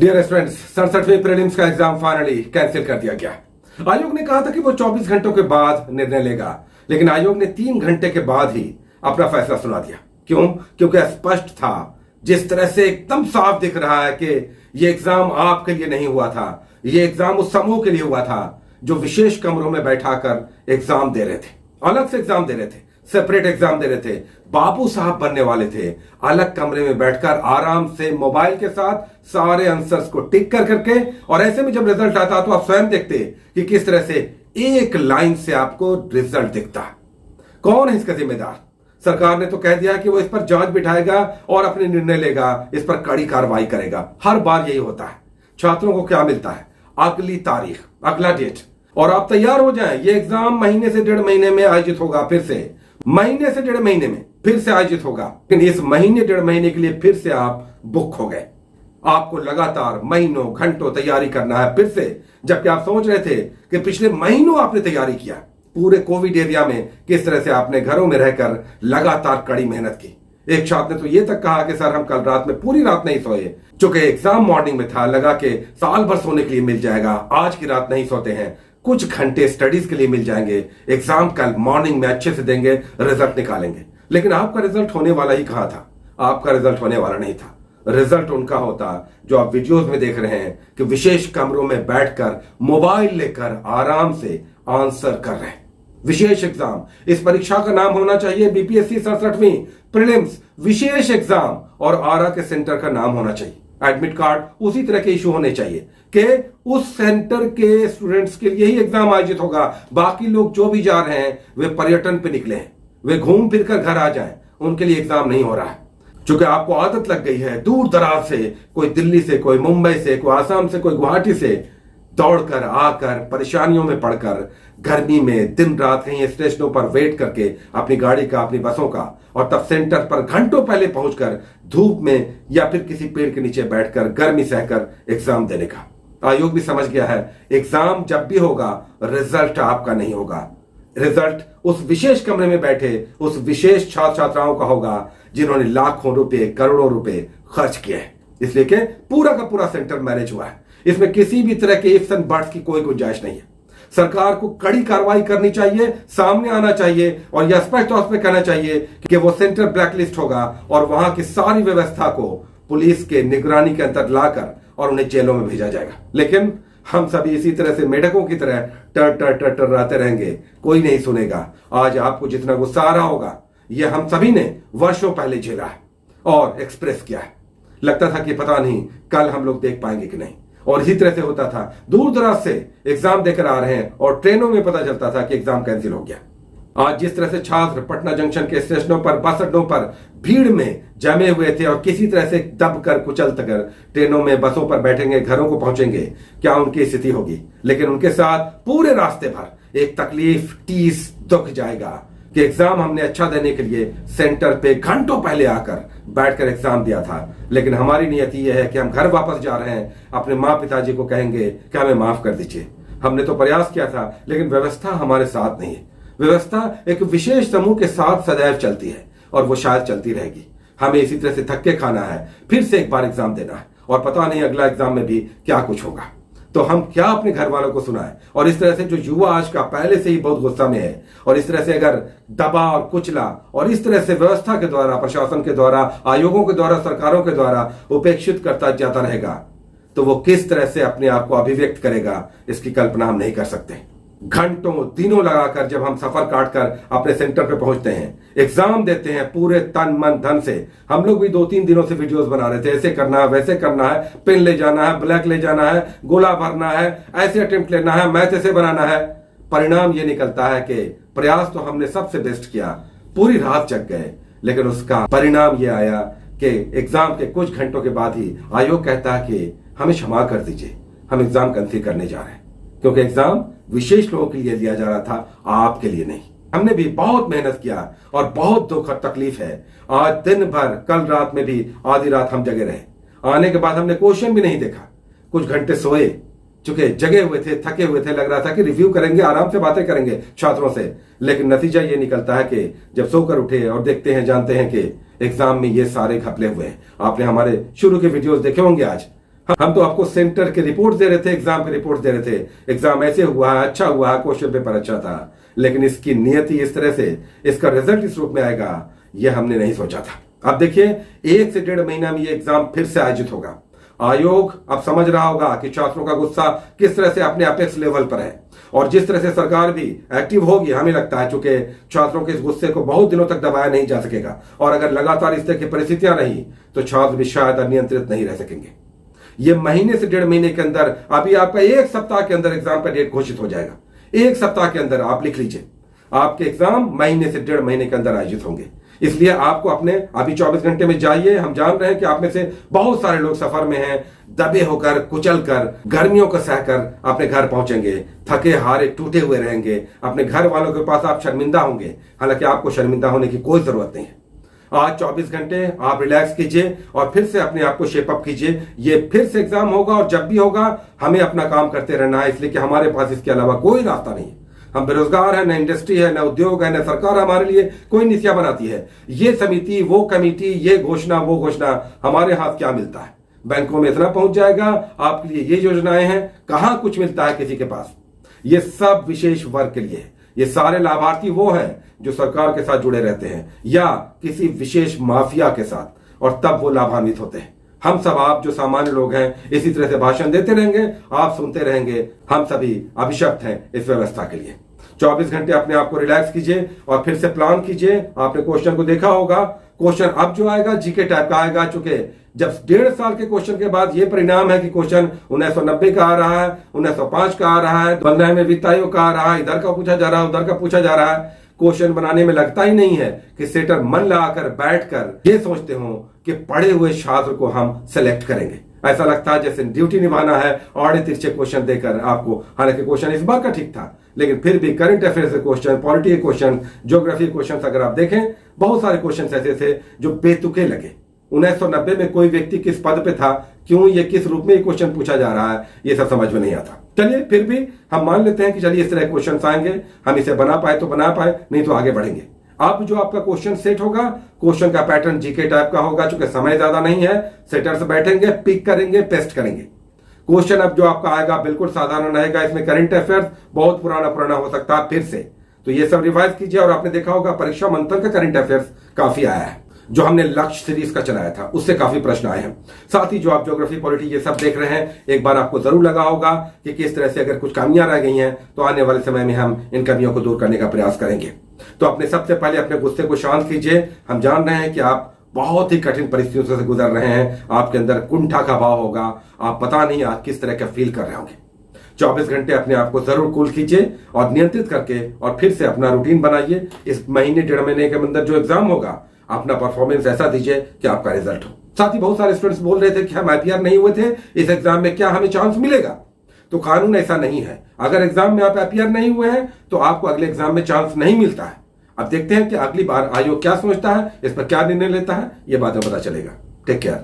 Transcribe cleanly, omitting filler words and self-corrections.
Dear students, 67वें prelims का exam finally cancel कर दिया गया। आयोग ने कहा था कि वो 24 घंटों के बाद निर्णय लेगा, लेकिन आयोग ने 3 घंटे के बाद ही अपना फैसला सुना दिया। क्यों? क्योंकि स्पष्ट था, जिस तरह से एकदम साफ दिख रहा है कि ये एग्जाम आपके लिए नहीं हुआ था, ये एग्जाम उस समूह के लिए हुआ था जो विशेष कमरों में बैठाकर एग्जाम दे रहे थे, अलग से एग्जाम दे रहे थे, सेपरेट एग्जाम दे रहे थे, बाबू साहब बनने वाले थे, अलग कमरे में बैठकर आराम से मोबाइल के साथ सारे आंसर्स को टिक कर करके। और ऐसे में जब रिजल्ट आता तो आप स्वयं देखते कि किस तरह से एक लाइन से आपको रिजल्ट दिखता। कौन है इसका जिम्मेदार? सरकार ने तो कह दिया कि वो इस पर जांच बिठाएगा और अपने निर्णय लेगा, इस पर कड़ी कार्रवाई करेगा। हर बार यही होता है। छात्रों को क्या मिलता है? अगली तारीख, अगला डेट, और आप तैयार हो जाएं, ये एग्जाम महीने से 1.5 महीने में आयोजित होगा, फिर से महीने से 1.5 महीने में फिर से आयोजित होगा। लेकिन इस महीने 1.5 महीने के लिए फिर से आप बुक हो गए। आपको लगातार महीनों घंटों तैयारी करना है फिर से, जबकि आप सोच रहे थे कि पिछले महीनों आपने तैयारी किया। पूरे कोविड एरिया में किस तरह से आपने घरों में रहकर लगातार कड़ी मेहनत की। एक छात्र ने तो यह तक कहा कि सर, हम कल रात में पूरी रात नहीं सोए, चूंकि एग्जाम मॉर्निंग में था, लगा के साल भर सोने के लिए मिल जाएगा, आज की रात नहीं सोते हैं, कुछ घंटे स्टडीज के लिए मिल जाएंगे, एग्जाम कल मॉर्निंग में अच्छे से देंगे, रिजल्ट निकालेंगे। लेकिन आपका रिजल्ट होने वाला ही कहां था? आपका रिजल्ट होने वाला नहीं था। रिजल्ट उनका होता जो आप वीडियोस में देख रहे हैं कि विशेष कमरों में बैठकर मोबाइल लेकर आराम से आंसर कर रहे हैं। विशेष एग्जाम, इस परीक्षा का नाम होना चाहिए बीपीएससी 67वीं प्रीलिम्स विशेष एग्जाम, और आरा के सेंटर का नाम होना चाहिए। एडमिट कार्ड उसी तरह के इशू होने चाहिए कि उस सेंटर के स्टूडेंट्स के लिए ही एग्जाम आयोजित होगा। बाकी लोग जो भी जा रहे हैं वे पर्यटन पे निकले हैं, वे घूम फिर कर घर आ जाएं, उनके लिए एग्जाम नहीं हो रहा है। चूंकि आपको आदत लग गई है दूर दराज से, कोई दिल्ली से, कोई मुंबई से, कोई आसाम से, कोई गुवाहाटी से दौड़कर आकर परेशानियों में पड़कर गर्मी में दिन रात कहीं स्टेशनों पर वेट करके अपनी गाड़ी का, अपनी बसों का, और तब सेंटर पर घंटों पहले पहुंचकर धूप में या फिर किसी पेड़ के नीचे बैठकर गर्मी सहकर एग्जाम देने का। आयोग भी समझ गया है, एग्जाम जब भी होगा रिजल्ट आपका नहीं होगा, रिजल्ट उस विशेष कमरे में बैठे उस विशेष छात्र छात्राओं का होगा जिन्होंने लाखों रुपए, करोड़ों रुपए खर्च किए हैं। इसलिए कि पूरा का पूरा सेंटर मैनेज हुआ है, इसमें किसी भी तरह के इफ्स एंड बट्स की कोई गुंजाइश नहीं है। सरकार को कड़ी कार्रवाई करनी चाहिए, सामने आना चाहिए और यह स्पष्ट तौर पर कहना चाहिए कि वो सेंटर ब्लैकलिस्ट होगा और वहां की सारी व्यवस्था को पुलिस के निगरानी के अंतर लाकर और उन्हें जेलों में भेजा जाएगा। लेकिन हम सभी इसी तरह से मेढकों की तरह टर टर टर टर रहते रहेंगे, कोई नहीं सुनेगा। आज आपको जितना गुस्सा आ रहा होगा, यह हम सभी ने वर्षों पहले झेला है और एक्सप्रेस किया है। लगता था कि पता नहीं कल हम लोग देख पाएंगे कि नहीं, और इसी तरह से होता था। दूर दराज से एग्जाम देकर आ रहे हैं और ट्रेनों में पता चलता था कि एग्जाम कैंसिल हो गया। आज जिस तरह से छात्र पटना जंक्शन के स्टेशनों पर, बस अड्डों पर भीड़ में जमे हुए थे और किसी तरह से दब कर कुचल कर ट्रेनों में, बसों पर बैठेंगे, घरों को पहुंचेंगे, क्या उनकी स्थिति होगी? लेकिन उनके साथ पूरे रास्ते भर एक तकलीफ, टीस, दुख जाएगा कि एग्जाम हमने अच्छा देने के लिए सेंटर पे घंटों पहले आकर बैठकर एग्जाम दिया था, लेकिन हमारी नियति यह है कि हम घर वापस जा रहे हैं, अपने माँ पिताजी को कहेंगे कि हमें माफ कर दीजिए, हमने तो प्रयास किया था लेकिन व्यवस्था हमारे साथ नहीं है। व्यवस्था एक विशेष समूह के साथ सदैव चलती है और वो शायद चलती रहेगी। हमें इसी तरह से धक्के खाना है, फिर से एक बार एग्जाम देना है और पता नहीं अगला एग्जाम में भी क्या कुछ होगा। तो हम क्या अपने घर वालों को सुनाएं? और इस तरह से जो युवा आज का पहले से ही बहुत गुस्सा में है, और इस तरह से अगर दबा और कुचला और इस तरह से व्यवस्था के द्वारा, प्रशासन के द्वारा, आयोगों के द्वारा, सरकारों के द्वारा उपेक्षित करता जाता रहेगा, तो वो किस तरह से अपने आप को अभिव्यक्त करेगा, इसकी कल्पना हम नहीं कर सकते। घंटों दिनों लगाकर जब हम सफर काटकर अपने सेंटर पे पहुंचते हैं, एग्जाम देते हैं पूरे तन मन धन से। हम लोग भी 2-3 दिनों से वीडियोस बना रहे थे, ऐसे करना है, वैसे करना है, पेन ले जाना है, ब्लैक ले जाना है, गोला भरना है, ऐसे अटेम्प्ट लेना है, मैथ ऐसे बनाना है। परिणाम ये निकलता है कि प्रयास तो हमने सबसे बेस्ट किया, पूरी रात जग गए, लेकिन उसका परिणाम ये आया कि एग्जाम के कुछ घंटों के बाद ही आयोग कहता है कि हमें क्षमा कर दीजिए, हम एग्जाम कैंसिल करने जा रहे हैं, क्योंकि एग्जाम विशेष लोगों के लिए दिया जा रहा था, आपके लिए नहीं। हमने भी बहुत मेहनत किया और बहुत दुख और तकलीफ है। आज दिन भर, कल रात में भी आधी रात हम जगे रहे। आने के बाद हमने क्वेश्चन भी नहीं देखा, कुछ घंटे सोए, चूंकि जगे हुए थे, थके हुए थे, लग रहा था कि रिव्यू करेंगे, आराम से बातें करेंगे छात्रों से। लेकिन नतीजा ये निकलता है कि जब सोकर उठे और देखते हैं, जानते हैं कि एग्जाम में ये सारे घपले हुए हैं। आपने हमारे शुरू के वीडियोस देखे होंगे। आज हम तो आपको सेंटर के रिपोर्ट दे रहे थे, एग्जाम के रिपोर्ट दे रहे थे, एग्जाम ऐसे हुआ, अच्छा हुआ, क्वेश्चन पेपर अच्छा था, लेकिन इसकी नियति इस तरह से, इसका रिजल्ट इस रूप में आएगा, यह हमने नहीं सोचा था। अब देखिए 1 से 1.5 महीना में ये एग्जाम फिर से आयोजित होगा। आयोग अब समझ रहा होगा कि छात्रों का गुस्सा किस तरह से अपने अपेक्स लेवल पर है, और जिस तरह से सरकार भी एक्टिव होगी, हमें लगता है चूंकि छात्रों के इस गुस्से को बहुत दिनों तक दबाया नहीं जा सकेगा, और अगर लगातार इस तरह की परिस्थितियां रही तो छात्र भी शायद अनियंत्रित नहीं रह सकेंगे। ये महीने से 1.5 महीने के अंदर, अभी आपका 1 सप्ताह के अंदर एग्जाम का डेट घोषित हो जाएगा। 1 सप्ताह के अंदर आप लिख लीजिए, आपके एग्जाम महीने से 1.5 महीने के अंदर आयोजित होंगे। इसलिए आपको अपने अभी 24 घंटे में जाइए। हम जान रहे हैं कि आप में से बहुत सारे लोग सफर में हैं, दबे होकर, कुचल कर, गर्मियों को सहकर अपने घर पहुंचेंगे, थके हारे टूटे हुए रहेंगे, अपने घर वालों के पास आप शर्मिंदा होंगे। हालांकि आपको शर्मिंदा होने की कोई जरूरत नहीं है। आज 24 घंटे आप रिलैक्स कीजिए और फिर से अपने आप को शेपअप कीजिए। ये फिर से एग्जाम होगा, और जब भी होगा हमें अपना काम करते रहना है, इसलिए कि हमारे पास इसके अलावा कोई रास्ता नहीं है। हम बेरोजगार है, न इंडस्ट्री है, न उद्योग है, न सरकार हमारे लिए कोई नीतियां बनाती है। ये समिति, वो कमेटी, ये घोषणा, वो घोषणा, हमारे हाथ क्या मिलता है? बैंकों में इतना पहुंच जाएगा, आपके लिए ये योजनाएं हैं, कहां कुछ मिलता है किसी के पास? ये सब विशेष वर्ग के लिए है। ये सारे लाभार्थी वो हैं जो सरकार के साथ जुड़े रहते हैं या किसी विशेष माफिया के साथ, और तब वो लाभान्वित होते हैं। हम सब, आप जो सामान्य लोग हैं, इसी तरह से भाषण देते रहेंगे, आप सुनते रहेंगे। हम सभी अभिशप्त हैं इस व्यवस्था के लिए। 24 घंटे अपने आप को रिलैक्स कीजिए और फिर से प्लान कीजिए। आपने क्वेश्चन को देखा होगा, क्वेश्चन अब जो आएगा जीके टाइप का आएगा, चूंकि जब 1.5 साल के क्वेश्चन के बाद ये परिणाम है कि क्वेश्चन 1990 का आ रहा है, 1905 का आ रहा है, 15 में वित्त आयोग का आ रहा है, इधर का पूछा जा रहा है, उधर का पूछा जा रहा है। क्वेश्चन बनाने में लगता ही नहीं है कि सेटर मन लगाकर बैठकर ये सोचते हो कि पढ़े हुए छात्र को हम सेलेक्ट करेंगे। ऐसा लगता है जैसे ड्यूटी निभाना है, आड़े तिरछे क्वेश्चन देकर आपको। हालांकि क्वेश्चन इस बार का ठीक था, लेकिन फिर भी करंट अफेयर्स के क्वेश्चन, पॉलिटी के क्वेश्चन, ज्योग्राफी के क्वेश्चन अगर आप देखें, बहुत सारे क्वेश्चन ऐसे थे जो बेतुके लगे। 1990 में कोई व्यक्ति किस पद पे था, क्यों ये किस रूप में ये क्वेश्चन पूछा जा रहा है, ये सब समझ में नहीं आता। चलिए फिर भी हम मान लेते हैं कि चलिए इस तरह क्वेश्चन आएंगे, हम इसे बना पाए तो बना पाए, नहीं तो आगे बढ़ेंगे। अब जो आपका क्वेश्चन सेट होगा, क्वेश्चन का पैटर्न जीके टाइप का होगा, चूंकि समय ज्यादा नहीं है, सेटर्स बैठेंगे, पिक करेंगे, पेस्ट करेंगे। क्वेश्चन अब जो आपका आएगा बिल्कुल साधारण रहेगा। इसमें करंट अफेयर्स बहुत पुराना हो सकता है फिर से, तो ये सब रिवाइज कीजिए। और आपने देखा होगा परीक्षा मंथन का करंट अफेयर्स काफी आया है, जो हमने लक्ष्य सीरीज का चलाया था, उससे काफी प्रश्न आए हैं। साथ ही जो आप ज्योग्राफी, पॉलिटी ये सब देख रहे हैं, एक बार आपको जरूर लगा होगा कि किस तरह से अगर कुछ कमियां रह गई हैं तो आने वाले समय में हम इन कमियों को दूर करने का प्रयास करेंगे। तो अपने सबसे पहले अपने गुस्से को शांत कीजिए। हम जान रहे हैं कि आप बहुत ही कठिन परिस्थितियों से गुजर रहे हैं, आपके अंदर कुंठा का भाव होगा, आप पता नहीं आप किस तरह का फील कर रहे होंगे। 24 घंटे अपने आप को जरूर कूल कीजिए और नियंत्रित करके और फिर से अपना रूटीन बनाइए। इस महीने 1.5 महीने के अंदर जो एग्जाम होगा, अपना परफॉर्मेंस ऐसा दीजिए कि आपका रिजल्ट हो। साथ ही बहुत सारे स्टूडेंट्स बोल रहे थे कि हम IPR नहीं हुए थे, इस एग्जाम में क्या हमें चांस मिलेगा? तो कानून ऐसा नहीं है। अगर एग्जाम में आप IPR नहीं हुए हैं तो आपको अगले एग्जाम में चांस नहीं मिलता है। अब देखते हैं कि अगली बार आयोग क्या सोचता है, इस पर क्या निर्णय लेता है, ये बाद में पता चलेगा। Take care.